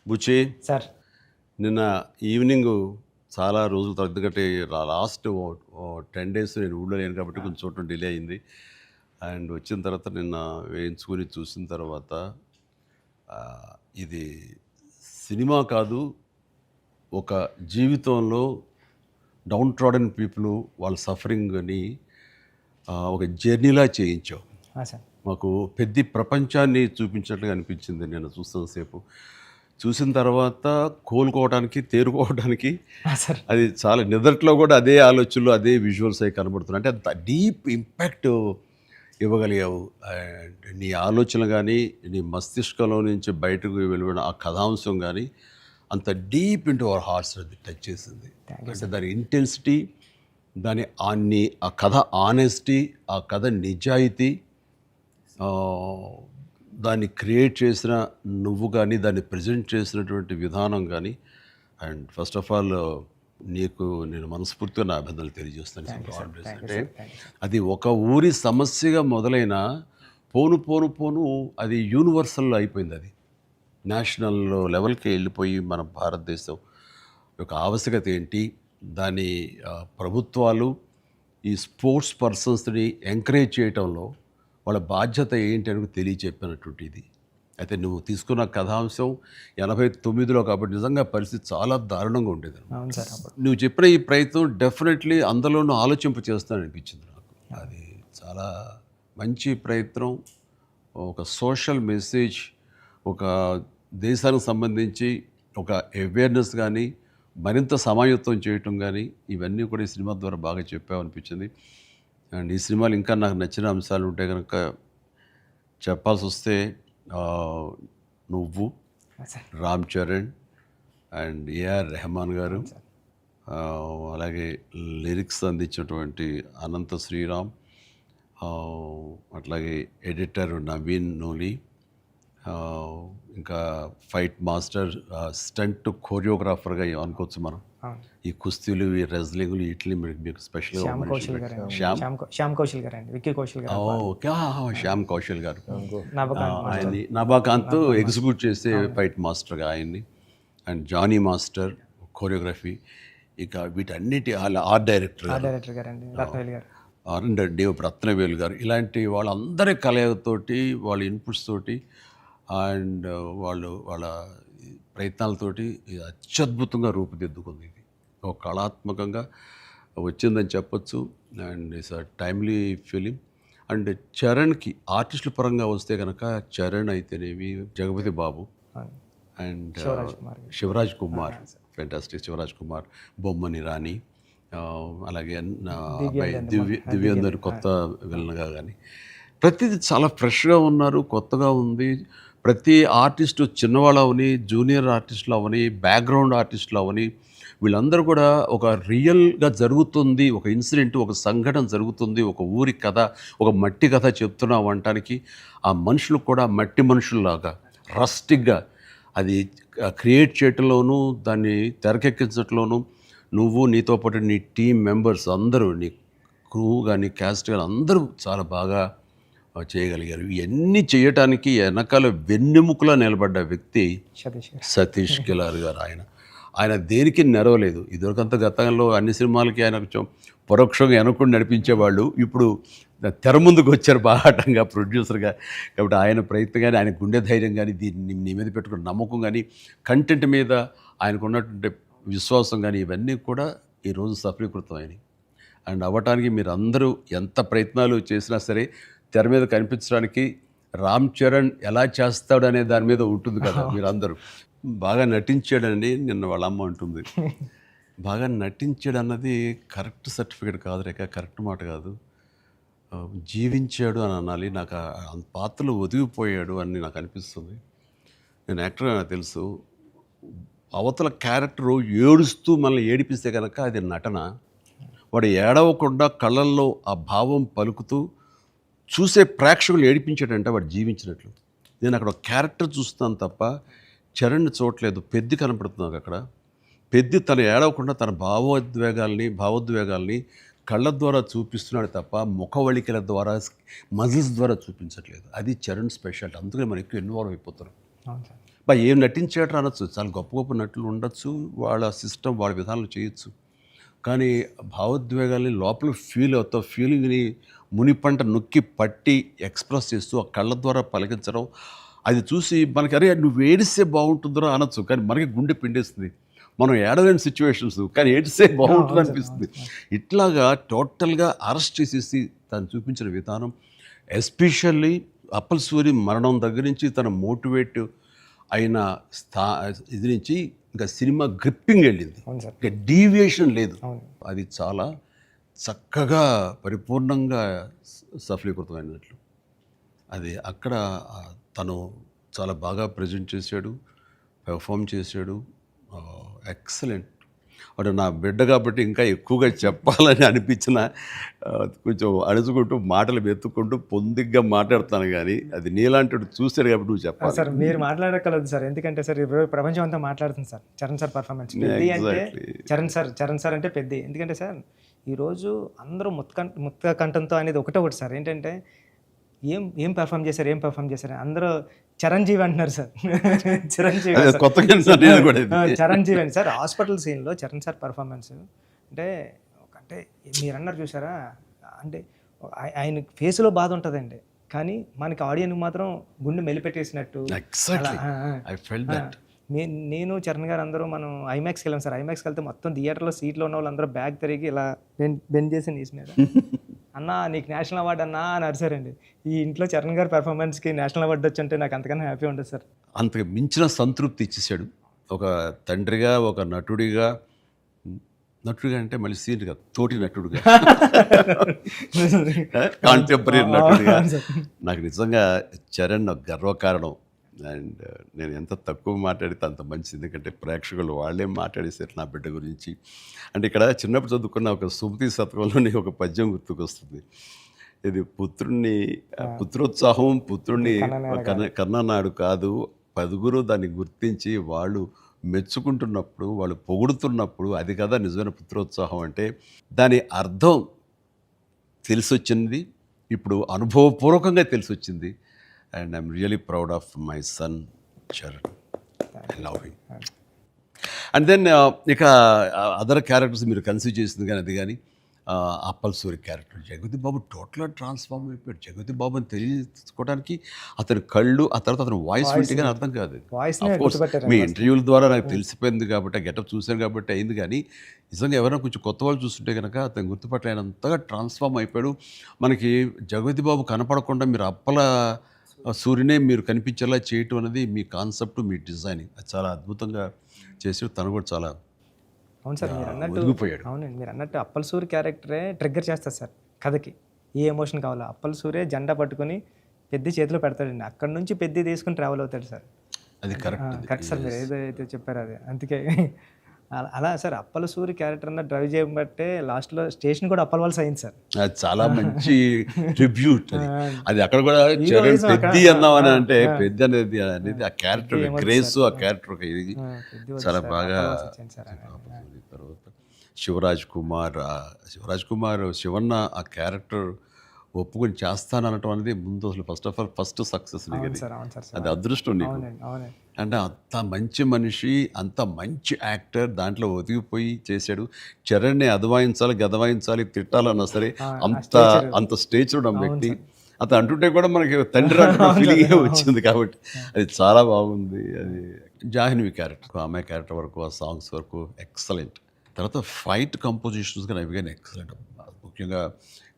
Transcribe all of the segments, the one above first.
బుచ్చి sir. నిన్న evening చాలా రోజులు తగ్గట్టే లాస్ట్ 10 డేస్ నేను ఊళ్ళో లేను కాబట్టి కొంచెం చూడటం డిలే అయింది. అండ్ వచ్చిన తర్వాత నిన్న వేయించుకొని చూసిన తర్వాత ఇది సినిమా కాదు, ఒక జీవితంలో డౌన్ ట్రాడన్ పీపుల్ వాళ్ళ సఫరింగ్ని ఒక జర్నీలా చేయించావు. సార్. మాకు పెద్ద ప్రపంచాన్ని చూపించినట్లుగా అనిపించింది నేను చూస్తున్నసేపు. చూసిన తర్వాత కోలుకోవడానికి, తేరుకోవడానికి సార్. అది చాలా నిద్రలో కూడా అదే ఆలోచనలు, అదే విజువల్స్ అవి కనబడుతున్నాయి. అంటే అంత డీప్ ఇంపాక్ట్ ఇవ్వగలిగావు. అండ్ నీ ఆలోచన కానీ, నీ మస్తిష్కంలో నుంచి బయటకు వెలువడిన ఆ కథాంశం కానీ అంత డీప్ ఇంటూ అవర్ హార్ట్స్ అది టచ్ చేసింది. అంటే దాని ఇంటెన్సిటీ, ఆ కథ ఆనెస్టీ, ఆ కథ నిజాయితీ, దాన్ని క్రియేట్ చేసిన నువ్వు కానీ, దాన్ని ప్రజెంట్ చేసినటువంటి విధానం కానీ, అండ్ ఫస్ట్ ఆఫ్ ఆల్ నీకు నేను మనస్ఫూర్తిగా నా అభినందనలు తెలియజేస్తాను. అంటే అది ఒక ఊరి సమస్యగా మొదలైన పోను పోను పోను అది యూనివర్సల్ అయిపోయింది. అది నేషనల్ లెవెల్కి వెళ్ళిపోయి మన భారతదేశం యొక్క ఆవశ్యకత ఏంటి, దాని ప్రభుత్వాలు ఈ స్పోర్ట్స్ పర్సన్స్ని ఎంకరేజ్ చేయటంలో వాళ్ళ బాధ్యత ఏంటి అని తెలియచెప్పినటువంటి ఇది. అయితే నువ్వు తీసుకున్న కథాంశం 89లో కాబట్టి నిజంగా పరిస్థితి చాలా దారుణంగా ఉండేది. నువ్వు చెప్పిన ఈ ప్రయత్నం డెఫినెట్లీ అందరిలోనూ ఆలోచింప చేస్తాను అనిపించింది నాకు. అది చాలా మంచి ప్రయత్నం. ఒక సోషల్ మెసేజ్, ఒక దేశానికి సంబంధించి ఒక అవేర్నెస్ కానీ, మరింత సమాయత్తం చేయటం కానీ, ఇవన్నీ కూడా ఈ సినిమా ద్వారా బాగా చెప్పావు అనిపించింది. అండ్ ఈ సినిమాలు ఇంకా నాకు నచ్చిన అంశాలు ఉంటే కనుక చెప్పాల్సి వస్తే నువ్వు, రామ్ చరణ్ అండ్ ఏఆర్ రెహమాన్ గారు, అలాగే లిరిక్స్ అందించినటువంటి అనంత శ్రీరామ్, అట్లాగే ఎడిటర్ నవీన్ నూలి, ఇంకా ఫైట్ మాస్టర్, స్టంట్ కోరియోగ్రాఫర్గా అనుకోవచ్చు మనం. ఈ కుస్తీలు, ఈ రెజ్లింగ్లు వీటిని మీకు స్పెషల్గా శ్యామ్ కౌశల్ గారు ఆయన్ని, నభాకాంత్ ఎగ్జిక్యూట్ చేసే ఫైట్ మాస్టర్గా ఆయన్ని, అండ్ జానీ మాస్టర్ కోరియోగ్రఫీ, ఇక వీటన్నిటి ఆర్ట్ డైరెక్టర్ రత్నవేలు గారు, ఇలాంటి వాళ్ళందరి కలయికతోటి, వాళ్ళ ఇన్పుట్స్ తోటి అండ్ వాళ్ళ ప్రయత్నాలతోటి అత్యద్భుతంగా రూపుదిద్దుకుంది. ఇది ఒక కళాత్మకంగా వచ్చిందని చెప్పొచ్చు. And it's a timely film. And చరణ్కి ఆర్టిస్టుల పరంగా వస్తే కనుక చరణ్ అయితేనేమి, జగపతి బాబు అండ్ శివరాజ్ కుమార్, ఫెంటాస్టిక్ శివరాజ్ కుమార్, బొమ్మని రాణి, అలాగే అబ్బాయి దివ్యేందర్ కొత్త విలన్గా కానీ ప్రతిదీ చాలా ఫ్రెష్గా ఉన్నారు, కొత్తగా ఉంది. ప్రతి ఆర్టిస్టు చిన్నవాళ్ళు అవని, జూనియర్ ఆర్టిస్టులు అవని, బ్యాక్గ్రౌండ్ ఆర్టిస్టులు అవని, వీళ్ళందరూ కూడా ఒక రియల్గా జరుగుతుంది, ఒక ఇన్సిడెంట్, ఒక సంఘటన జరుగుతుంది, ఒక ఊరి కథ, ఒక మట్టి కథ చెప్తున్నాం అనటానికి ఆ మనుషులు కూడా మట్టి మనుషుల్లాగా రస్టిక్గా అది క్రియేట్ చేయటంలోనూ, దాన్ని తెరకెక్కించడంలోనూ నువ్వు, నీతో పాటు నీ టీం మెంబర్స్ అందరూ, నీ క్రూ కానీ, క్యాస్ట్ కానీ అందరూ చాలా బాగా చేయగలిగారు. ఇవన్నీ చేయటానికి వెనకాల వెన్నెముకలా నిలబడ్డ వ్యక్తి సతీష్ కిలార్ గారు. ఆయన దేనికి నెరవలేదు. ఇదివరకంత గతంలో అన్ని సినిమాలకి ఆయన కొంచెం పరోక్షంగా వెనకుండా నడిపించేవాళ్ళు. ఇప్పుడు తెర ముందుకు వచ్చారు బాహాటంగా ప్రొడ్యూసర్గా. కాబట్టి ఆయన ప్రయత్నం కానీ, ఆయన గుండె ధైర్యం కానీ, దీన్ని నీ మీద పెట్టుకున్న నమ్మకం కానీ, కంటెంట్ మీద ఆయనకు ఉన్నటువంటి విశ్వాసం కానీ, ఇవన్నీ కూడా ఈరోజు సఫలీకృతం అయినాయి. అండ్ అవ్వటానికి మీరు అందరూ ఎంత ప్రయత్నాలు చేసినా సరే తెర మీద కనిపించడానికి రామ్ చరణ్ ఎలా చేస్తాడు అనే దాని మీద ఉంటుంది కదా. మీరు అందరూ బాగా నటించాడండి. నిన్న వాళ్ళ అమ్మ అంటుంది బాగా నటించాడు అన్నది కరెక్ట్ సర్టిఫికేట్ కాదు రేఖ, కరెక్ట్ మాట కాదు. జీవించాడు అని అనాలి. నాకు పాత్రలో ఒదిగిపోయాడు అని నాకు అనిపిస్తుంది. నేను యాక్టర్ నాకు తెలుసు. అవతల క్యారెక్టరు ఏడుస్తూ మనల్ని ఏడిపిస్తే కనుక అది నటన. వాడు ఏడవకుండా కళ్ళల్లో ఆ భావం పలుకుతూ చూసే ప్రేక్షకులు ఏడిపించాడంటే వాడు జీవించినట్లు. నేను అక్కడ ఒక క్యారెక్టర్ చూస్తాను తప్ప చరణ్ని చూడలేదు. పెద్ది కనపడుతున్నాను అక్కడ. పెద్ది తను ఏడవకుండా తన భావోద్వేగాల్ని కళ్ళ ద్వారా చూపిస్తున్నాడు తప్ప ముఖవళికల ద్వారా, మజిల్స్ ద్వారా చూపించట్లేదు. అది చరణ్ స్పెషాలిటీ. అందుకని మనం ఎక్కువ ఇన్వాల్వ్ అయిపోతారు. ఏం నటించాడు అనొచ్చు, చాలా గొప్ప గొప్ప నటులు ఉండొచ్చు, వాళ్ళ సిస్టమ్ వాళ్ళ విధానాలు చేయొచ్చు. కానీ భావోద్వేగాల్ని లోపల ఫీల్ అవుతావు, ఫీలింగ్ని మునిపంట నొక్కి పట్టి ఎక్స్ప్రెస్ చేస్తూ ఆ కళ్ళ ద్వారా పలికించడం, అది చూసి మనకి అరే నువ్వు ఏడిస్తే బాగుంటుందో అనొచ్చు, కానీ మనకి గుండె పిండేస్తుంది. మనం ఏడలేని సిచ్యువేషన్స్, కానీ ఏడిస్తే బాగుంటుంది అనిపిస్తుంది. ఇట్లాగా టోటల్గా అరెస్ట్ చేసేసి తను చూపించిన విధానం, ఎస్పెషల్లీ అప్పల్ సూరి మరణం దగ్గర నుంచి తన మోటివేట్ అయిన ఇది నుంచి ఇంకా సినిమా గ్రిప్పింగ్ వెళ్ళింది, ఇంకా డీవియేషన్ లేదు. అది చాలా చక్కగా పరిపూర్ణంగా సఫలీకృతమైనట్లు. అది అక్కడ తను చాలా బాగా ప్రజెంట్ చేశాడు, పెర్ఫామ్ చేశాడు. ఎక్సలెంట్. వాడు నా బిడ్డ కాబట్టి ఇంకా ఎక్కువగా చెప్పాలని అనిపించిన కొంచెం అడుచుకుంటూ మాటలు వెతుక్కుంటూ పొందిగ్గా మాట్లాడుతాను, కానీ అది నీలాంటి చూశాడు కాబట్టి నువ్వు చెప్పాలి సార్. మీరు మాట్లాడగలదు సార్, ఎందుకంటే సార్ ఇప్పుడు ప్రపంచం అంతా మాట్లాడుతుంది సార్ చరణ్ సార్ పర్ఫార్మెన్స్. పెద్ద అంటే చరణ్ సార్ అంటే పెద్ద. ఎందుకంటే సార్ ఈరోజు అందరూ ముక్త కంఠంతో అనేది ఒకటి సార్. ఏంటంటే ఏం పెర్ఫామ్ చేశారు అందరూ చిరంజీవి అంటున్నారు సార్. చిరంజీవి చిరంజీవి అండి సార్. హాస్పిటల్ సీన్లో చరణ్ సార్ పర్ఫార్మెన్స్ అంటే మీరు అన్నారు చూసారా, అంటే ఆయన ఫేస్లో బాధ ఉంటుందండి, కానీ మనకి ఆడియన్కి మాత్రం గుండె మెలిపెట్టేసినట్టు. నేను చరణ్ గారు అందరూ మనం ఐమాక్స్కి వెళ్ళాం సార్. ఐమాక్స్కి వెళ్తే మొత్తం థియేటర్లో సీట్లో ఉన్న వాళ్ళందరూ బ్యాగ్ తిరిగి ఇలా బెండ్ చేసి నీస్ మీద అన్నా నీకు నేషనల్ అవార్డు అన్నా అని అరిసారండి. ఈ ఇంట్లో చరణ్ గారి పెర్ఫార్మెన్స్కి నేషనల్ అవార్డు వచ్చంటే నాకు అంతకన్నా హ్యాపీ ఉంటుంది సార్. అంతకు మించిన సంతృప్తి ఇచ్చేసాడు. ఒక తండ్రిగా, ఒక నటుడిగా అంటే మళ్ళీ సీన్ కాదు, తోటి నటుడుగా, కాంటెంపరీ నటుడిగా నాకు నిజంగా చరణ్ గర్వకారణం. అండ్ నేను ఎంత తక్కువ మాట్లాడితే అంత మంచిది, ఎందుకంటే ప్రేక్షకులు వాళ్ళే మాట్లాడేసారు నా బిడ్డ గురించి. అంటే ఇక్కడ చిన్నప్పుడు చదువుకున్న ఒక సుమతి శతకంలోని ఒక పద్యం గుర్తుకొస్తుంది. ఇది పుత్రోత్సాహం పుత్రుణ్ణి కన్ననాడు కాదు, పదుగురు దాన్ని గుర్తించి వాళ్ళు మెచ్చుకుంటున్నప్పుడు, వాళ్ళు పొగుడుతున్నప్పుడు అది కదా నిజమైన పుత్రోత్సాహం. అంటే దాని అర్థం తెలిసొచ్చింది, ఇప్పుడు అనుభవపూర్వకంగా తెలిసొచ్చింది. And I'm really proud of my son, Charan. I love him. And then ఇక అదర్ క్యారెక్టర్స్ మీరు కన్సిడర్ చేసింది కానీ అది కానీ అప్పల్ సూరి క్యారెక్టర్ జగపతి బాబు టోటల్గా ట్రాన్స్ఫార్మ్ అయిపోయాడు. జగపతి బాబు అని తెలియకోవడానికి అతని కళ్ళు, ఆ తర్వాత అతని వాయిస్ వింటే కానీ అర్థం కాదు. మీ ఇంటర్వ్యూల ద్వారా నాకు తెలిసిపోయింది కాబట్టి, గెటప్ చూశాను కాబట్టి అయింది, కానీ నిజంగా ఎవరైనా కొంచెం కొత్త వాళ్ళు చూస్తుంటే కనుక అతను గుర్తుపట్టలేనంతగా ట్రాన్స్ఫార్మ్ అయిపోయాడు. మనకి జగపతి బాబు కనపడకుండా మీరు అప్పల సూర్యునే మీరు కనిపించేలా చేయటం అనేది మీ కాన్సెప్ట్, మీ డిజైనింగ్, అది చాలా అద్భుతంగా చేసాడు. తను కూడా చాలా అవును సార్. మీరు అన్నట్టు అవునండి, మీరు అన్నట్టు అప్పల్ సూరి క్యారెక్టరే ట్రిగ్గర్ చేస్తారు సార్ కథకి. ఏ ఎమోషన్ కావాలో అప్పల్ సూరే జెండా పట్టుకొని పెద్ద చేతిలో పెడతాడండి, అక్కడ నుంచి పెద్ద తీసుకుని ట్రావెల్ అవుతాడు సార్. అది కరెక్ట్ సార్. మీరు ఏదైతే చెప్పారో అది అందుకే అలా సార్. అప్పల సూరి క్యారెక్టర్ అన్న డ్రైవ్ చేయబట్టే లాస్ట్లో స్టేషన్ కూడా అప్పల వాళ్ళ అయింది సార్. అది చాలా మంచి ట్రిబ్యూట్. అది అక్కడ కూడా పెద్ద అన్నామని అంటే పెద్ద అనేది ఆ క్యారెక్టర్ గ్రేస్, ఆ క్యారెక్టర్ ఇది చాలా బాగా. తర్వాత శివరాజ్ కుమార్ శివన్న ఆ క్యారెక్టర్ ఒప్పుకొని చేస్తాననటం అనేది ముందు అసలు ఫస్ట్ సక్సెస్ అది అదృష్టం నీకు. అంటే అంత మంచి మనిషి, అంత మంచి యాక్టర్, దాంట్లో ఒదిగిపోయి చేశాడు. చరణ్ని అదవాయించాలి, గదవాయించాలి, తిట్టాలన్నా సరే అంత స్టేజ్ ఉన్న వ్యక్తి. అతను అంటుంటే కూడా మనకి తండ్రి ఫీలింగే వచ్చింది కాబట్టి అది చాలా బాగుంది. అది జాహ్నవి క్యారెక్టర్, ఆమె క్యారెక్టర్ వరకు, ఆ సాంగ్స్ వరకు ఎక్సలెంట్. తర్వాత ఫైట్ కంపోజిషన్స్ కానీ అవి కానీ ఎక్సలెంట్. ముఖ్యంగా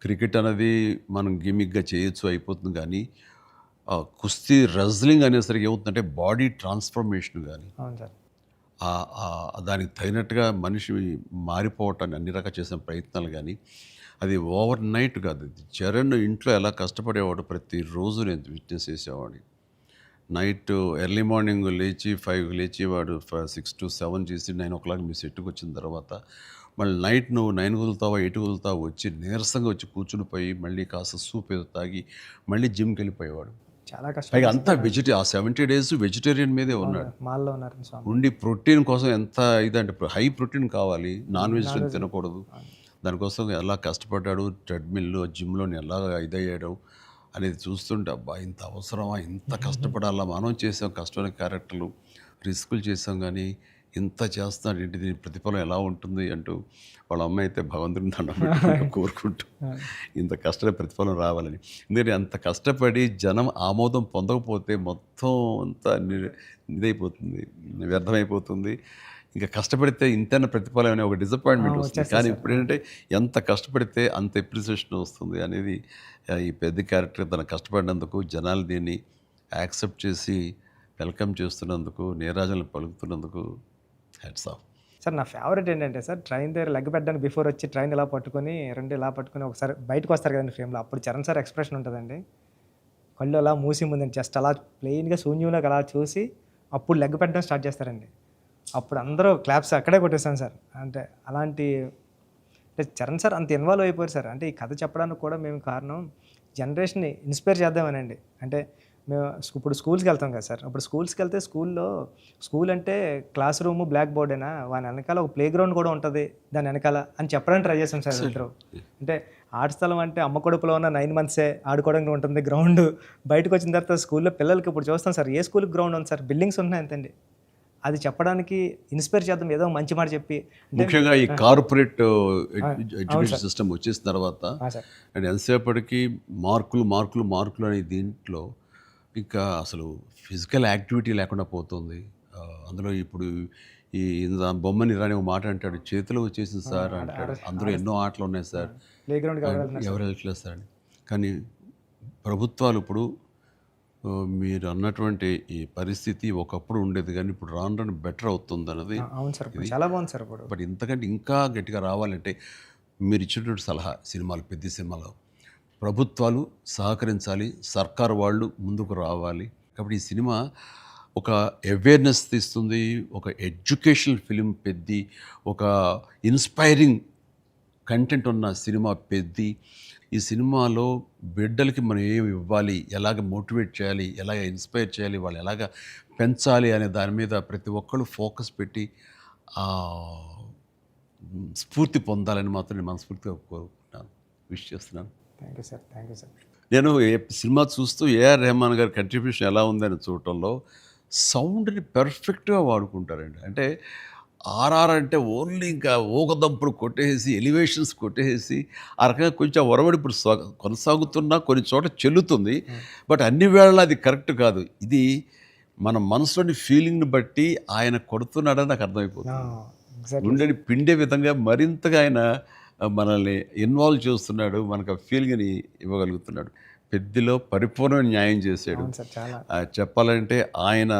క్రికెట్ అనేది మనం గిమిక్గా చేయొచ్చు, అయిపోతుంది, కానీ కుస్తీ రెజ్లింగ్ అనేసరికి ఏమవుతుందంటే బాడీ ట్రాన్స్ఫర్మేషన్ కానీ దానికి తగినట్టుగా మనిషి మారిపోవటాన్ని అన్ని రకాల చేసిన ప్రయత్నాలు కానీ అది ఓవర్ నైట్ కాదు. అది చరణ్ ఇంట్లో ఎలా కష్టపడేవాడు, ప్రతిరోజు నేను విట్నెస్ చేసేవాడిని. నైట్ ఎర్లీ మార్నింగ్ లేచి 5 లేచి వాడు 6 to 7 చేసి 9 o'clock మీ సెట్కి వచ్చిన తర్వాత మళ్ళీ నైట్ నువ్వు 9 వదులుతావా 8 వదులుతావా వచ్చి నీరసంగా వచ్చి కూర్చుని పోయి మళ్ళీ కాస్త సూప్ ఏదో తాగి మళ్ళీ జిమ్కి వెళ్ళిపోయేవాడు. చాలా కష్టం. పైగా అంతా ఆ 70 days వెజిటేరియన్ మీదే ఉన్నాడు. ఉండి ప్రోటీన్ కోసం ఎంత ఇదంటే హై ప్రోటీన్ కావాలి, నాన్ వెజిటేరియన్ తినకూడదు. దానికోసం ఎలా కష్టపడ్డాడు, ట్రెడ్మిల్ జిమ్లో ఎలా ఇదయ్యాడు. అనేది చూస్తుంటే అబ్బా ఇంత అవసరమా, ఇంత కష్టపడాలా, మనం చేసాం కష్టమైన క్యారెక్టర్లు, రిస్కులు చేసాం, కానీ ఇంత చేస్తున్నాడు ఏంటి, దీని ప్రతిఫలం ఎలా ఉంటుంది అంటూ వాళ్ళ అమ్మ అయితే భగవంతుని దండం పెట్టుకుంటూ కోరుకుంటూ ఇంత కష్టమైన ప్రతిఫలం రావాలని. ఎందుకంటే అంత కష్టపడి జనం ఆమోదం పొందకపోతే మొత్తం అంతా ఇదైపోతుంది, వ్యర్థమైపోతుంది. ఇంకా కష్టపడితే ఇంతైనా ప్రతిఫలం అనే ఒక డిసప్పాయింట్మెంట్ వస్తుంది. కానీ ఇప్పుడు ఏంటంటే ఎంత కష్టపడితే అంత ఎప్రిసియేషన్ వస్తుంది అనేది ఈ పెద్ద క్యారెక్టర్ తన కష్టపడినందుకు, జనాలు దీన్ని యాక్సెప్ట్ చేసి వెల్కమ్ చేస్తున్నందుకు, నీరాజనలు పలుకుతున్నందుకు హ్యాట్స్ ఆఫ్. సార్ నా ఫేవరెట్ ఏంటంటే సార్, ట్రైన్ దగ్గర లెగ్ పెట్టడానికి బిఫోర్ వచ్చి ట్రైన్ ఇలా పట్టుకొని రెండు ఇలా పట్టుకొని ఒకసారి బయటకు వస్తారు కదండి ఫ్రేమ్లో, అప్పుడు చరణ్ సార్ ఎక్స్ప్రెషన్ ఉంటుందండి, కళ్ళు అలా మూసి ముందండి జస్ట్ అలా ప్లెయిన్గా శూన్యంలోకి అలా చూసి అప్పుడు లెగ్ పెట్టడం స్టార్ట్ చేస్తారండి. అప్పుడు అందరూ క్లాప్స్ అక్కడే కొట్టేస్తాను సార్. అంటే అలాంటి అంటే చరణ్ సార్ అంత ఇన్వాల్వ్ అయిపోయారు సార్. అంటే ఈ కథ చెప్పడానికి కూడా మేము కారణం జనరేషన్ని ఇన్స్పైర్ చేద్దామనండి. అంటే మేము ఇప్పుడు స్కూల్స్కి వెళ్తాం కదా సార్, అప్పుడు స్కూల్స్కి వెళ్తే స్కూల్ అంటే క్లాస్ రూమ్ బ్లాక్ బోర్డేనా, వాని వెనకాల ఒక ప్లే గ్రౌండ్ కూడా ఉంటుంది దాని వెనకాల అని చెప్పడానికి ట్రై చేస్తాం సార్ ఇద్దరు. అంటే ఆట స్థలం అంటే అమ్మ కడుపులో ఉన్న 9 months ఆడుకోవడానికి ఉంటుంది గ్రౌండ్. బయటకు వచ్చిన తర్వాత స్కూల్లో పిల్లలకి ఇప్పుడు చూస్తాం సార్, ఏ స్కూల్కి గ్రౌండ్ ఉంది సార్, బిల్డింగ్స్ ఉన్నాయి అంతండి. అది చెప్పడానికి ఇన్స్పైర్ చేద్దాం, ఏదో మంచి మాట చెప్పి. ముఖ్యంగా ఈ కార్పొరేట్ ఎడ్యుకేషన్ సిస్టమ్ వచ్చేసిన తర్వాత అండ్ ఎంతసేపటికి మార్కులు మార్కులు మార్కులు అనే దీంట్లో ఇంకా అసలు ఫిజికల్ యాక్టివిటీ లేకుండా పోతుంది. అందులో ఇప్పుడు ఈ బొమ్మని రాని ఒక మాట అంటాడు, చేతిలో వచ్చేసింది సార్ అంటాడు, అందులో ఎన్నో ఆటలు ఉన్నాయి సార్, ప్లే గ్రౌండ్ ఎవరు వెళ్ళట్లేదు సార్ అని. కానీ ప్రభుత్వాలు ఇప్పుడు మీరు అన్నటువంటి ఈ పరిస్థితి ఒకప్పుడు ఉండేది, కానీ ఇప్పుడు రాను రాను బెటర్ అవుతుంది అన్నది. అవును సార్, చాలా బాగుంది సార్. ఇప్పుడు బట్ ఇంతకంటే ఇంకా గట్టిగా రావాలంటే మీరు ఇచ్చినటువంటి సలహా, సినిమాలు పెద్ద సినిమాలు ప్రభుత్వాలు సహకరించాలి, సర్కారు వాళ్ళు ముందుకు రావాలి. కాబట్టి ఈ సినిమా ఒక అవేర్నెస్ తీస్తుంది, ఒక ఎడ్యుకేషనల్ ఫిలిం పెద్ది, ఒక ఇన్స్పైరింగ్ కంటెంట్ ఉన్న సినిమా పెద్ది. ఈ సినిమాలో బిడ్డలకి మనం ఏమి ఇవ్వాలి, ఎలాగ మోటివేట్ చేయాలి, ఎలాగ ఇన్స్పైర్ చేయాలి, వాళ్ళు ఎలాగ పెంచాలి అనే దాని మీద ప్రతి ఒక్కళ్ళు ఫోకస్ పెట్టి స్ఫూర్తి పొందాలని మాత్రం నేను మనస్ఫూర్తిగా కోరుకుంటున్నాను, విష్ చేస్తున్నాను. Thank you sir, thank you sir. నేను సినిమా చూస్తూ ఏఆర్ రెహమాన్ గారి కంట్రిబ్యూషన్ ఎలా ఉందని చూడటంలో సౌండ్ని పెర్ఫెక్ట్గా వాడుకుంటారండి. అంటే ఆర్ఆర్ అంటే ఓన్లీ ఇంకా ఊకదంపుడు కొట్టేసి ఎలివేషన్స్ కొట్టేసి ఆ రకంగా కొంచెం ఒరవడి ఇప్పుడు కొనసాగుతున్నా కొన్ని చోట చెల్లుతుంది. బట్ అన్ని వేళలా అది కరెక్ట్ కాదు. ఇది మన మనసులోని ఫీలింగ్ని బట్టి ఆయన కొడుతున్నాడని నాకు అర్థమైపోతుంది. గుండెని పిండే విధంగా మరింతగా ఆయన మనల్ని ఇన్వాల్వ్ చేస్తున్నాడు, మనకు ఆ ఫీలింగ్ని ఇవ్వగలుగుతున్నాడు. పెద్దలో పరిపూర్ణమైన న్యాయం చేశాడు. చెప్పాలంటే ఆయన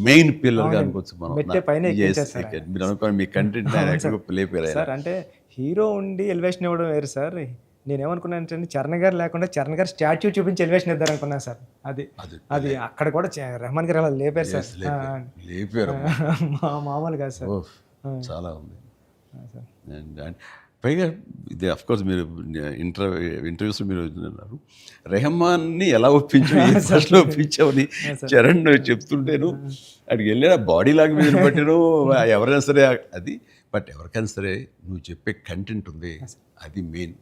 మెయిన్ పిల్లర్గా అనుకోవచ్చు మనం. మీరు అనుకోండి మీ కంటెంట్ సార్. అంటే హీరో ఉండి ఎలివేషన్ ఇవ్వడం వేరు సార్. నేనేమనుకున్నాను, చరణ్ గారు లేకుండా చరణ్ గారు స్టాచ్యూ చూపించి ఎలివేషన్ ఇద్దారు అనుకున్నాను సార్. అది అక్కడ కూడా రెహమాన్ గారు అలా లేపారు సార్, లేపారు మామూలు కాదు సార్, చాలా ఉంది. పైగా ఇది అఫ్కోర్స్ మీరు ఇంటర్వ్యూస్లో మీరు అన్నారు రెహమాన్ని ఎలా ఒప్పించావని చరణ్ చెప్తుంటేను అడిగి వెళ్ళాడు, బాడీ లాంగ్వేజ్ బట్టిను ఎవరైనా సరే అది. బట్ ఎవరికైనా సరే నువ్వు చెప్పే కంటెంట్ ఉంది, అది మెయిన్.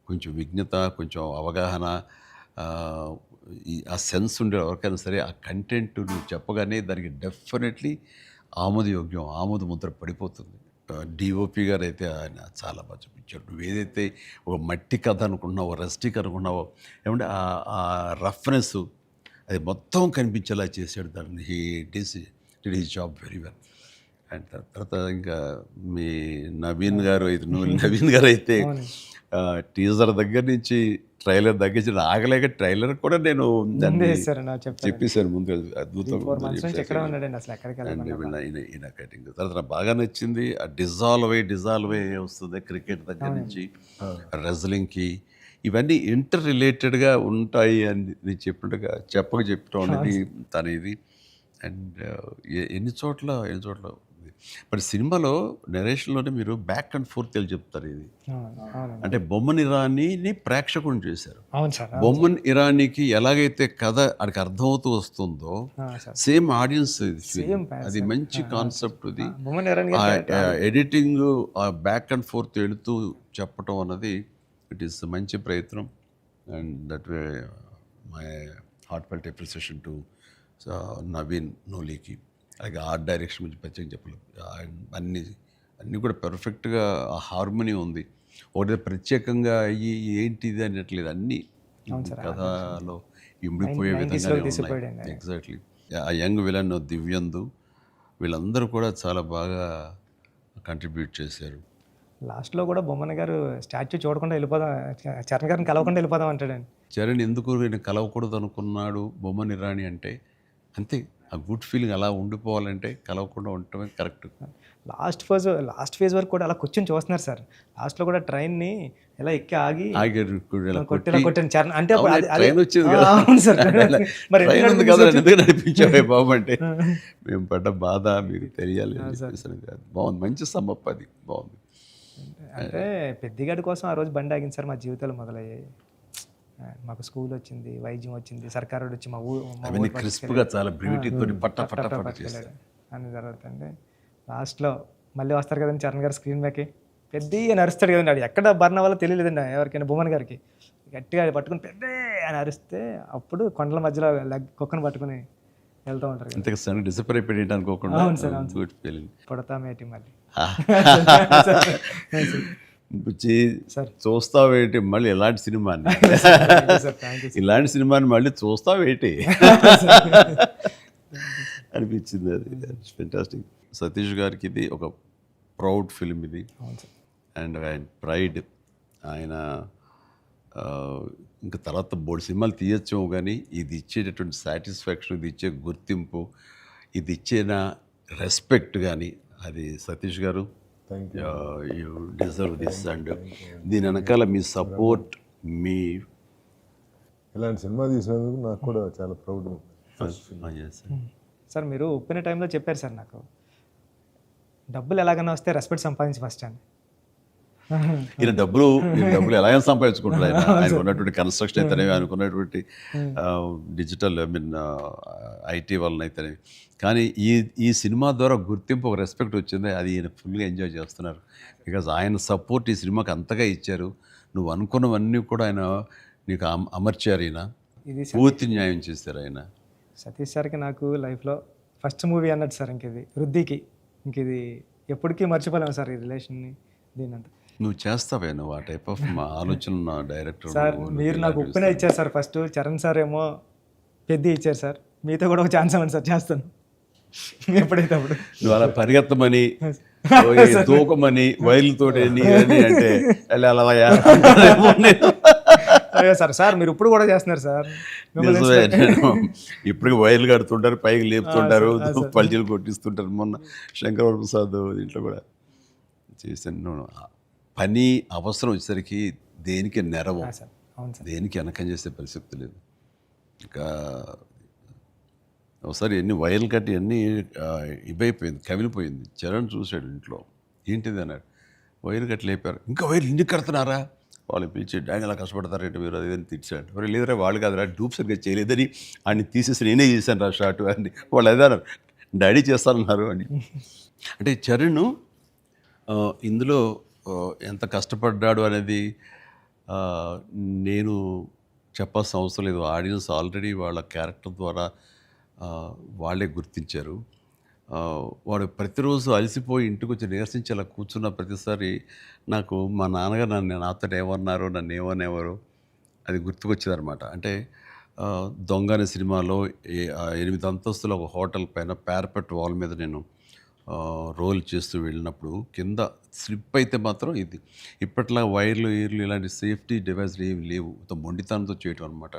కొంచెం విజ్ఞత, కొంచెం అవగాహన, ఆ సెన్స్ ఉండే ఎవరికైనా సరే ఆ కంటెంట్ నువ్వు చెప్పగానే దానికి డెఫినెట్లీ ఆమోదయోగ్యం, ఆమోద ముద్ర పడిపోతుంది. డిఓపి గారు అయితే ఆయన చాలా బాగా చూపించాడు. నువ్వు ఏదైతే ఒక మట్టి కథ అనుకుంటున్నావో, రస్టిక్ అనుకున్నావో, ఏమంటే ఆ రఫ్నెస్ అది మొత్తం కనిపించేలా చేశాడు. దాన్ని did his job very well. And తర్వాత ఇంకా మీ నవీన్ గారు అయితే టీజర్ దగ్గర నుంచి ట్రైలర్ దగ్గర నుంచి ఆగలేక ట్రైలర్ కూడా నేను చెప్పేశాను ముందు, అద్భుతంగా ఈయన కటింగ్. తర్వాత నాకు బాగా నచ్చింది ఆ డిజాల్వ్ అయ్యి వస్తుంది క్రికెట్ దగ్గర నుంచి రెజ్లింగ్కి, ఇవన్నీ ఇంటర్ రిలేటెడ్గా ఉంటాయి అని చెప్పినట్టుగా చెప్పడం అనేది తన ఇది. అండ్ ఎన్ని చోట్ల బట్ సినిమాలో నెరేషన్లోనే మీరు బ్యాక్ అండ్ ఫోర్త్ చెప్తారు. ఇది అంటే బొమ్మన్ ఇరానీని ప్రేక్షకుని చేశారు. బొమ్మన్ ఇరానీకి ఎలాగైతే కథ అక్కడికి అర్థమవుతూ వస్తుందో సేమ్ ఆడియన్స్ అది మంచి కాన్సెప్ట్. ఇది ఎడిటింగ్ బ్యాక్ అండ్ ఫోర్త్ వెళుతూ చెప్పటం అన్నది ఇట్ ఈస్ మంచి ప్రయత్నం. And that way my heartfelt appreciation to Naveen నోలీకి. అలాగే ఆర్ట్ డైరెక్షన్ గురించి ప్రత్యేకంగా చెప్పలేదు. అన్నీ కూడా పెర్ఫెక్ట్గా ఆ హార్మోనీ ఉంది. ఒకటి ప్రత్యేకంగా అయ్యి ఏంటిది అనట్లేదు, అన్నీ కథలో ఇమిడిపోయే విధంగానే ఉన్నాయి. ఎగ్జాక్ట్లీ. ఆ యంగ్ విలన్ దివ్యందు వీళ్ళందరూ కూడా చాలా బాగా కంట్రిబ్యూట్ చేశారు. లాస్ట్లో కూడా బొమ్మన గారు స్టాచ్యూ చూడకుండా వెళ్ళిపోదాం, చరణ్ గారిని కలవకుండా వెళ్ళిపోదాం అంటాడండి. చరణ్ ఎందుకు నేను కలవకూడదు అనుకున్నాడు బొమ్మని రాణి అంటే అంతే. ఆ గుడ్ ఫీలింగ్ అలా ఉండిపోవాలంటే కలవకుండా ఉండటమే కరెక్ట్. లాస్ట్ ఫేజ్ వరకు కూడా అలా కూర్చొని చూస్తున్నారు సార్. లాస్ట్లో కూడా ట్రైన్ని ఎలా ఎక్కి ఆగి కొట్టాను చరణ్ అంటే ట్రైన్ వచ్చింది కదా, అవును సార్. మరి ట్రైన్ ఉంది కదా ఎందుకు నడిపించావే బాబు అంటే మేము పడ్డ బాధ మీకు తెలియాలి అని చెప్పేసి కాదు. బాగుంది, మంచి సమ్మప్, అది బాగుంది. అంటే పెద్దిగాడి కోసం ఆ రోజు బండి ఆగింది సార్. మా జీవితాలు మొదలయ్యాయి. మాకు స్కూల్ వచ్చింది, వైద్యం వచ్చింది, సర్కారు వచ్చి మా ఊరు క్రిస్ప్గా చాలా బ్యూటీతో పట్ట చేశారు అని జరుగుతుంది. లాస్ట్లో మళ్ళీ వస్తారు కదండి చరణ్ గారు స్క్రీన్ బ్యాక్కి, పెద్ద నరుస్తాడు కదండి. అది ఎక్కడ బర్ణ వల్ల తెలియలేదండి ఎవరికైనా. బొమ్మన్ గారికి గట్టిగా పట్టుకుని పెద్ద అని అరిస్తే అప్పుడు కొండల మధ్యలో కుక్కను పట్టుకుని వెళ్తూ ఉంటారు. ఇంతకు డిసప్పాయింట్ అయిపోయింది అనుకోకుండా. అవును సార్, గుడ్ ఫీలింగ్. పుడతామేటి మళ్ళీ చూస్తావేటి మళ్ళీ ఇలాంటి సినిమాని ఇలాంటి సినిమాని మళ్ళీ చూస్తావేటి అనిపించింది. అది ఫెంటాస్టిక్. సతీష్ గారికి ఇది ఒక ప్రౌడ్ ఫిలిం ఇది. అండ్ ఆయన ప్రైడ్. ఆయన ఇంకా తర్వాత బోర్డు సినిమాలు తీయచ్చేమో కానీ ఇది ఇచ్చేటటువంటి సాటిస్ఫాక్షన్, ఇది ఇచ్చే గుర్తింపు, ఇది ఇచ్చిన రెస్పెక్ట్ కానీ అది సతీష్ గారు యూ డిజర్వ్ దిస్. అండ్ దీని వెనకాల మీ సపోర్ట్, మీ ఇలాంటి సినిమా తీసినందుకు నాకు కూడా చాలా ప్రౌడ్. సార్ మీరు ఒప్పిన టైంలో చెప్పారు సార్ నాకు, డబ్బులు ఎలాగైనా వస్తే రెస్పెక్ట్ సంపాదించి ఫస్ట్ అని. ఈయన డబ్బులు ఎలాగైనా సంపాదించుకుంటారు. ఆయన ఉన్నటువంటి కన్స్ట్రక్షన్ అయితేనేవి, అనుకున్నటువంటి డిజిటల్ ఐటీ వలన అయితేనేవి. కానీ ఈ సినిమా ద్వారా గుర్తింపు, ఒక రెస్పెక్ట్ వచ్చింది. అది ఈయన ఫుల్గా ఎంజాయ్ చేస్తున్నారు. బికాజ్ ఆయన సపోర్ట్ ఈ సినిమాకి అంతగా ఇచ్చారు. నువ్వు అనుకున్నవన్నీ కూడా ఆయన నీకు అమర్చారు. ఈయన పూర్తి న్యాయం చేశారు ఆయన. సతీష్ సార్కి నాకు లైఫ్లో ఫస్ట్ మూవీ అన్నట్టు సార్. ఇంక రుద్దికి ఇది ఎప్పటికీ మర్చిపోలేము సార్, ఈ రిలేషన్ని. దీనంతా నువ్వు చేస్తావే, నువ్వు ఆ టైప్ ఆఫ్ ఆలోచన డైరెక్టర్ సార్. మీరు నాకు ఉప్పిన ఇచ్చారు సార్ ఫస్ట్, చరణ్ సార్ ఏమో పెద్ద ఇచ్చారు సార్. మీతో కూడా ఒక ఛాన్స్ అవ్వండి సార్, చేస్తాను ఎప్పుడైతే అప్పుడు. నువ్వు అలా పరిగెత్తమని, దూకమని, వైర్లతోటి అంటే సార్. సార్ మీరు ఇప్పుడు కూడా చేస్తున్నారు సార్. ఇప్పటికి వైర్లు కడుతుంటారు, పైకి లేపుతుంటారు, పల్చీలు కొట్టిస్తుంటారు. మొన్న శంకర్ ప్రసాద్ దీంట్లో కూడా చేశాను. పని అవసరం వచ్చేసరికి దేనికి నెరవం, దేనికి వెనకం చేసే పరిస్థితి లేదు. ఇంకా ఒకసారి ఎన్ని వైర్లు కట్టి అన్నీ ఇవైపోయింది, కవిలిపోయింది. చరణ్ చూశాడు ఇంట్లో, ఏంటిది అన్నాడు. వైర్లు కట్టి లేపారు. ఇంకా వైర్లు ఇంటికి కడుతున్నారా? వాళ్ళు పిలిచి డాడీ అలా కష్టపడతారంటే మీరు అదేదని తిట్టాడు. మరి లేదురా వాళ్ళు కాదురా, డూప్ సరిగ్గా చేయలేదని ఆయన తీసేసి నేనే చేశాను రా షార్ట్ అని. వాళ్ళు అదే అన్నారు, డాడీ చేస్తారన్నారు అని. అంటే చరణ్ ఇందులో ఎంత కష్టపడ్డాడు అనేది నేను చెప్పాల్సిన అవసరం లేదు. ఆడియన్స్ ఆల్రెడీ వాళ్ళ క్యారెక్టర్ ద్వారా వాళ్ళే గుర్తించారు. వాడు ప్రతిరోజు అలసిపోయి ఇంటికి వచ్చి నీరసించి అలా కూర్చున్న ప్రతిసారి నాకు మా నాన్నగారు నాతో ఏమన్నారో, నన్ను ఏమనేవారో అది గుర్తుకొచ్చేదనమాట. అంటే దొంగ అనే సినిమాలో 8 అంతస్తుల ఒక హోటల్ పైన పారపెట్ వాల్ మీద నేను రోల్ చేస్తూ వెళ్ళినప్పుడు కింద స్లిప్ అయితే మాత్రం ఇది ఇప్పట్లా వైర్లు ఇలాంటి సేఫ్టీ డివైస్లు ఏమి లేవు. మొండితనంతో చేయటం అనమాట.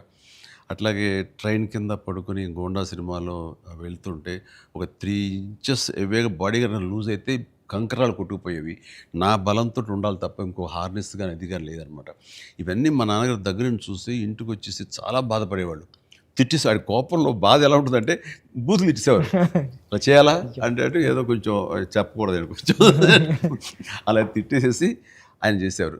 అట్లాగే ట్రైన్ కింద పడుకొని గోండా సినిమాలో వెళ్తుంటే ఒక 3 ఇంచెస్ ఎవేగా బాడీ కానీ లూజ్ అయితే కంకరాలు కొట్టుకుపోయేవి. నా బలంతో ఉండాలి తప్ప ఇంకో హార్నెస్ కానీ అది కానీ లేదనమాట. ఇవన్నీ మా నాన్నగారి దగ్గర నుంచి చూసి ఇంటికి వచ్చేసి చాలా బాధపడేవాళ్ళు. తిట్టేసాడు. కోపంలో బాధ ఎలా ఉంటుందంటే బూతులు ఇచ్చేసేవారు. అలా చేయాలా అంటే ఏదో కొంచెం చెప్పకూడదు కొంచెం అలా తిట్టేసేసి ఆయన చేసేవారు.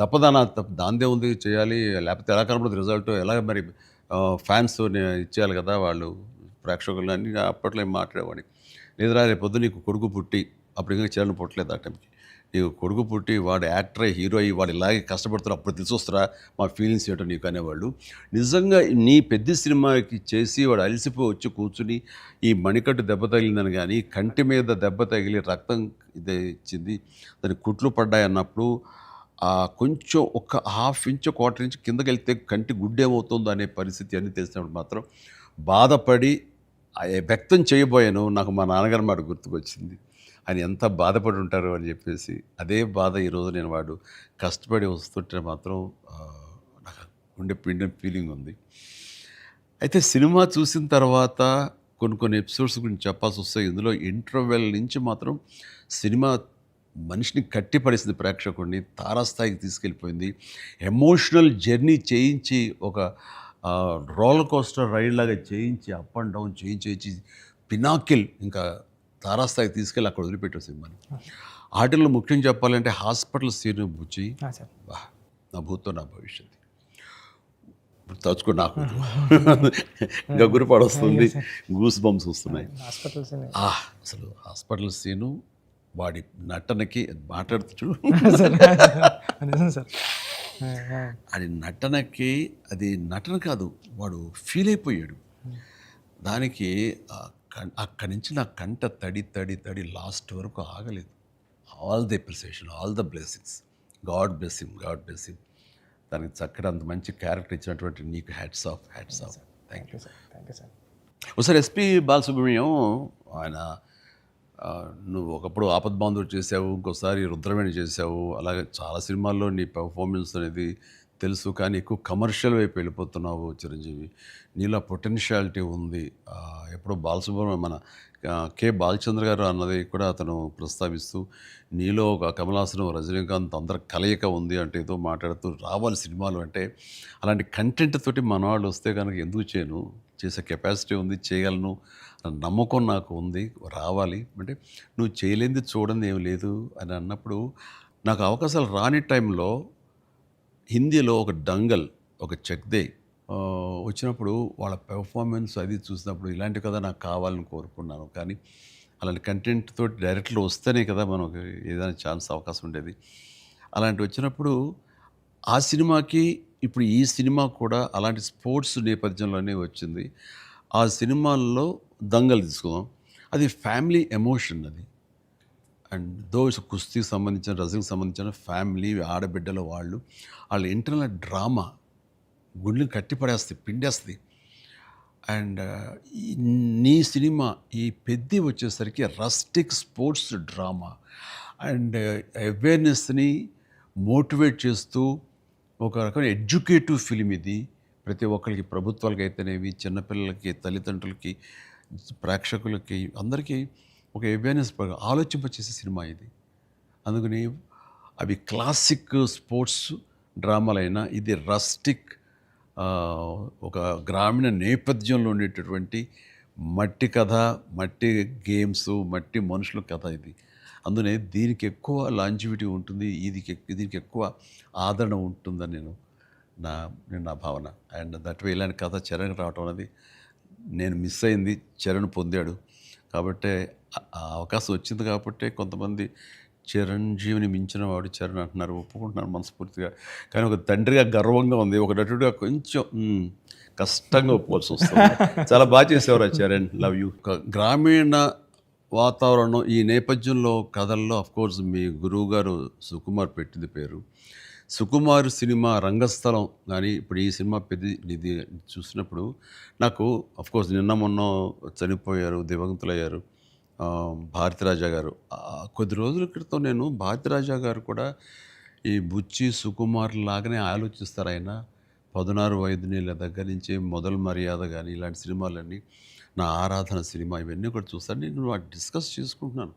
తప్పదనా దాందే ఉంది చేయాలి, లేకపోతే ఎలా కనపడదు రిజల్ట్, ఎలా మరి ఫ్యాన్స్ ఇచ్చేయాలి కదా వాళ్ళు ప్రేక్షకులు అన్నీ అప్పట్లో ఏం మాట్లాడేవాడిని. లేదురా రేపు పొద్దు నీకు కొడుకు పుట్టి, అప్పుడు ఇంకా చరణ్ పుట్టలేదు ఆ టైంకి, నీకు కొడుకు పుట్టి వాడు యాక్టర్ అయ్యి హీరో అయ్యి వాడు ఇలాగే కష్టపడుతారు అప్పుడు తెలిసి వస్తారా మా ఫీలింగ్స్ ఏంటో నీకు అనేవాళ్ళు. నిజంగా నీ పెద్ద సినిమాకి చేసి వాడు అలసిపోయి వచ్చి కూర్చుని ఈ మణికట్టు దెబ్బ తగిలిందని కానీ కంటి మీద దెబ్బ తగిలి రక్తం ఇదే ఇచ్చింది దాని కుట్లు పడ్డాయి అన్నప్పుడు కొంచెం ఒక హాఫ్ ఇంచ్ క్వార్టర్ ఇంచ్ కిందకి వెళ్తే కంటి గుడ్డేమవుతుందో అనే పరిస్థితి అన్నీ తెలిసినప్పుడు మాత్రం బాధపడి వ్యక్తం చేయబోయాను. నాకు మా నాన్నగారు మాట గుర్తుకొచ్చింది. ఆయన ఎంత బాధపడి ఉంటారు అని చెప్పేసి అదే బాధ ఈరోజు నేను వాడు కష్టపడి వస్తుంటే మాత్రం నాకు ఉండే పిండి ఫీలింగ్ ఉంది. అయితే సినిమా చూసిన తర్వాత కొన్ని ఎపిసోడ్స్ గురించి చెప్పాల్సి వస్తాయి. ఇందులో ఇంటర్వెల్ నుంచి మాత్రం సినిమా మనిషిని కట్టిపడేసింది, ప్రేక్షకుడిని తారాస్థాయికి తీసుకెళ్ళిపోయింది. ఎమోషనల్ జర్నీ చేయించి ఒక రోలర్ కోస్టర్ రైడ్ లాగా చేయించి అప్ అండ్ డౌన్ చేయించి పినాకిల్ ఇంకా తారాస్థాయికి తీసుకెళ్ళి అక్కడ వదిలిపెట్టారు సినిమాని. ఆటల్లో ముఖ్యం చెప్పాలంటే హాస్పిటల్ సీన్ బుచ్చి బా నా భూతో నా భవిష్యత్తు ఇప్పుడు తలుచుకో నాకు ఇంకా గురిపాడు వస్తుంది, గూస్ బంప్స్ వస్తున్నాయి. అసలు హాస్పిటల్ సీను వాడి నటనకి మాట్లాడుతూ చూడు అది నటనకి, అది నటన కాదు వాడు ఫీల్ అయిపోయాడు దానికి. అక్కడి నుంచి నా కంట తడి తడి తడి లాస్ట్ వరకు ఆగలేదు. All the appreciation, all the blessings, God bless him, God bless him. దానికి చక్కటి అంత మంచి క్యారెక్టర్ ఇచ్చినటువంటి నీకు hats off, hats off. Thank you sir. ఒకసారి ఎస్పి బాలసుబ్రహ్మణ్యం ఆయన నువ్వు ఒకప్పుడు ఆపద్బాంధవుడు చేసావు, ఇంకోసారి రుద్రవేణి చేసావు, అలాగే చాలా సినిమాల్లో నీ పెర్ఫార్మెన్స్ అనేది తెలుసు. కానీ ఎక్కువ కమర్షియల్ వైపు వెళ్ళిపోతున్నావు చిరంజీవి. నీలో పొటెన్షియాలిటీ ఉంది. ఎప్పుడో బాలసుబ్రహ్మణ్యం మన కె బాలచంద్ర గారు అన్నది కూడా అతను ప్రస్తావిస్తూ నీలో ఒక కమలాసనం రజనీకాంత్ అందరి కలయిక ఉంది అంటే ఏదో మాట్లాడుతూ రావాలి సినిమాలు అంటే. అలాంటి కంటెంట్ తోటి మన వాళ్ళు వస్తే కనుక ఎందుకు చేయను, చేసే కెపాసిటీ ఉంది, చేయగలను నమ్మకం నాకు ఉంది, రావాలి అంటే నువ్వు చేయలేనిది చూడండి ఏమి లేదు అని అన్నప్పుడు నాకు అవకాశాలు రాని టైంలో హిందీలో ఒక డంగల్, ఒక చెక్దే వచ్చినప్పుడు వాళ్ళ పెర్ఫార్మెన్స్ అది చూసినప్పుడు ఇలాంటి కదా నాకు కావాలని కోరుకున్నాను. కానీ అలాంటి కంటెంట్ తోటి డైరెక్ట్లో వస్తేనే కదా మనకు ఏదైనా ఛాన్స్ అవకాశం ఉండేది. అలాంటి వచ్చినప్పుడు ఆ సినిమాకి ఇప్పుడు ఈ సినిమా కూడా అలాంటి స్పోర్ట్స్ నేపథ్యంలోనే వచ్చింది. ఆ సినిమాల్లో దంగల్ తీసుకుందాం, అది ఫ్యామిలీ ఎమోషన్ అది. అండ్ దోస్ కుస్తీకి సంబంధించిన, రజనీకి సంబంధించిన ఫ్యామిలీ ఆడబిడ్డల వాళ్ళ ఇంటర్నల్ డ్రామా గుండెని కట్టిపడేస్తుంది, పిండేస్తుంది. అండ్ నీ సినిమా ఈ పెద్ద వచ్చేసరికి రస్టిక్ స్పోర్ట్స్ డ్రామా అండ్ అవేర్నెస్ని మోటివేట్ చేస్తూ ఒక రకమైన ఎడ్యుకేటివ్ ఫిలిం ఇది. ప్రతి ఒక్కరికి, ప్రభుత్వాలకి అయితేనేవి, చిన్నపిల్లలకి, తల్లిదండ్రులకి, ప్రేక్షకులకి అందరికీ ఒక అవేర్నెస్ ఆలోచింపచేసే సినిమా ఇది. అందుకని అవి క్లాసిక్ స్పోర్ట్స్ డ్రామాలైనా ఇది రస్టిక్ ఒక గ్రామీణ నేపథ్యంలో ఉండేటటువంటి మట్టి కథ, మట్టి గేమ్స్, మట్టి మనుషుల కథ ఇది. అందునే దీనికి ఎక్కువ లాంజివిటీ ఉంటుంది, దీనికి ఎక్కువ ఆదరణ ఉంటుందని నా భావన. అండ్ దట్ వే ఇలాంటి కథ చరణ్ రావటం అనేది నేను మిస్ అయింది, చరణ్ పొందాడు. కాబట్టి ఆ అవకాశం వచ్చింది కాబట్టి కొంతమంది చిరంజీవిని మించిన వాడు చరణ్ అంటున్నారు, ఒప్పుకుంటున్నారు మనస్ఫూర్తిగా. కానీ ఒక తండ్రిగా గర్వంగా ఉంది, ఒక నటుడిగా కొంచెం కష్టంగా ఒప్పుకోవాల్సి వస్తుంది. చాలా బాగా చేసేవారు చరణ్, లవ్ యూ. గ్రామీణ వాతావరణం ఈ నేపథ్యంలో కథల్లో అఫ్కోర్స్ మీ గురువు గారు సుకుమార్ పెట్టింది పేరు. సుకుమార్ సినిమా రంగస్థలం కానీ ఇప్పుడు ఈ సినిమా ఇది చూసినప్పుడు నాకు అఫ్కోర్స్ నిన్న మొన్న చనిపోయారు, దివంగతులయ్యారు భారతిరాజా గారు. కొద్ది రోజుల క్రితం నేను భారతిరాజా గారు కూడా ఈ బుచ్చి సుకుమార్ లాగానే ఆలోచిస్తారు. ఆయన 16 వైద్యుల దగ్గర నుంచి మొదలు మర్యాద కానీ ఇలాంటి సినిమాలన్నీ, నా ఆరాధన సినిమా ఇవన్నీ కూడా చూస్తాను. నేను డిస్కస్ చేసుకుంటున్నాను.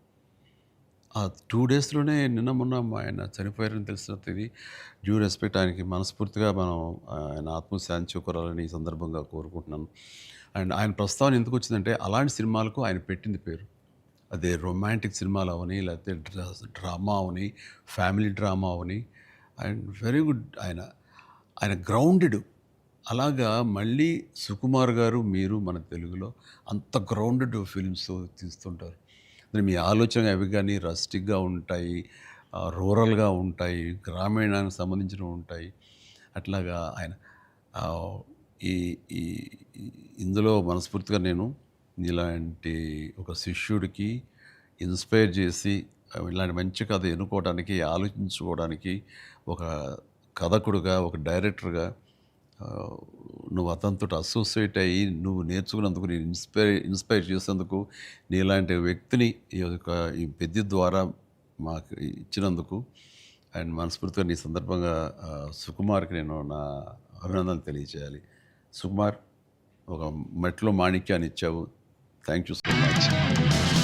ఆ 2 డేస్లోనే నిన్న మొన్న ఆయన చనిపోయారని తెలిసిన ఇది డ్యూ రెస్పెక్ట్ ఆయనకి మనస్ఫూర్తిగా మనం ఆయన ఆత్మశాంతి చేకూరాలని ఈ సందర్భంగా కోరుకుంటున్నాను. అండ్ ఆయన ప్రస్తావన ఎందుకు వచ్చిందంటే అలాంటి సినిమాలకు ఆయన పెట్టింది పేరు. అదే రొమాంటిక్ సినిమాలు అవని, లేకపోతే drama Avani, family drama Avani. And very good, ఆయన గ్రౌండెడ్. అలాగా మళ్ళీ సుకుమార్ గారు మీరు మన తెలుగులో అంత గ్రౌండెడ్ ఫిల్మ్స్ తీస్తుంటారు. మీ ఆలోచన అవి కానీ రస్టిక్గా ఉంటాయి, రూరల్గా ఉంటాయి, గ్రామీణానికి సంబంధించినవి ఉంటాయి. అట్లాగా ఆయన ఆ, ఈ ఈ ఇందులో మనస్ఫూర్తిగా నేను ఇలాంటి ఒక శిష్యుడికి ఇన్స్పైర్ చేసి ఇలాంటి మంచి కథ ఎన్నుకోవడానికి, ఆలోచించుకోవడానికి ఒక కథకుడుగా, ఒక డైరెక్టర్గా ఆ, నువ్వు అతనితో అసోసియేట్ అయ్యి నువ్వు నేర్చుకున్నందుకు, నేను ఇన్స్పైర్ చేసేందుకు, నీలాంటి వ్యక్తిని ఈ పెద్ద ద్వారా మాకు ఇచ్చినందుకు అండ్ మనస్ఫూర్తిగా నీ సందర్భంగా సుకుమార్కి నేను నా అభినందనలు తెలియజేయాలి. సుకుమార్, ఒక మెట్లో మాణిక్యాన్ని ఇచ్చావు. Thank you so much.